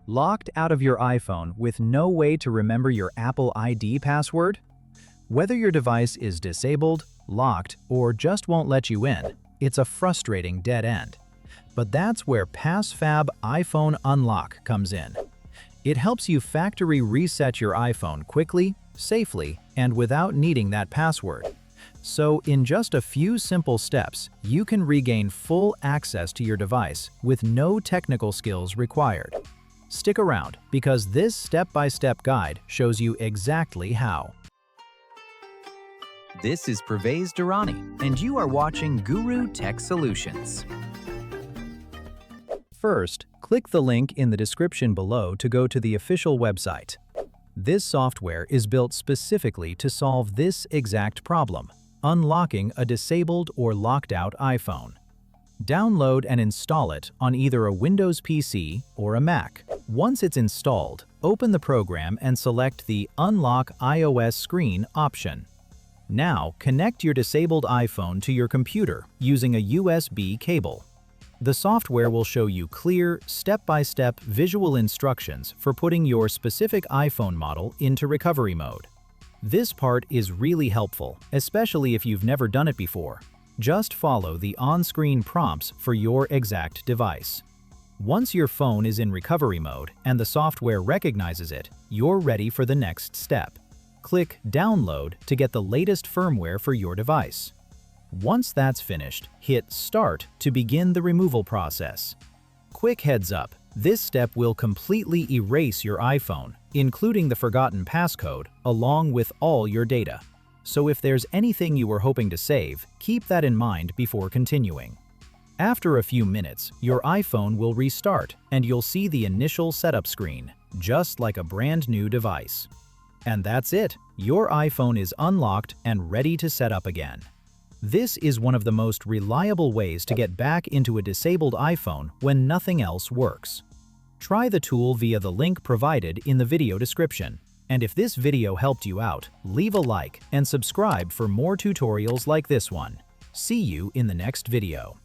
Locked out of your iPhone with no way to remember your Apple ID password? Whether your device is disabled, locked, or just won't let you in, it's a frustrating dead end. But that's where PassFab iPhone Unlock comes in. It helps you factory reset your iPhone quickly, safely, and without needing that password. So in just a few simple steps, you can regain full access to your device with no technical skills required. Stick around, because this step-by-step guide shows you exactly how. This is Pervez Durrani, and you are watching Guru Tech Solutions. First, click the link in the description below to go to the official website. This software is built specifically to solve this exact problem: unlocking a disabled or locked-out iPhone. Download and install it on either a Windows PC or a Mac. Once it's installed, open the program and select the Unlock iOS screen option. Now, connect your disabled iPhone to your computer using a USB cable. The software will show you clear, step-by-step visual instructions for putting your specific iPhone model into recovery mode. This part is really helpful, especially if you've never done it before. Just follow the on-screen prompts for your exact device. Once your phone is in recovery mode and the software recognizes it, you're ready for the next step. Click Download to get the latest firmware for your device. Once that's finished, hit Start to begin the removal process. Quick heads up, this step will completely erase your iPhone, including the forgotten passcode, along with all your data. So if there's anything you were hoping to save, keep that in mind before continuing. After a few minutes, your iPhone will restart and you'll see the initial setup screen, just like a brand new device. And that's it, your iPhone is unlocked and ready to set up again. This is one of the most reliable ways to get back into a disabled iPhone when nothing else works. Try the tool via the link provided in the video description. And if this video helped you out, leave a like and subscribe for more tutorials like this one. See you in the next video.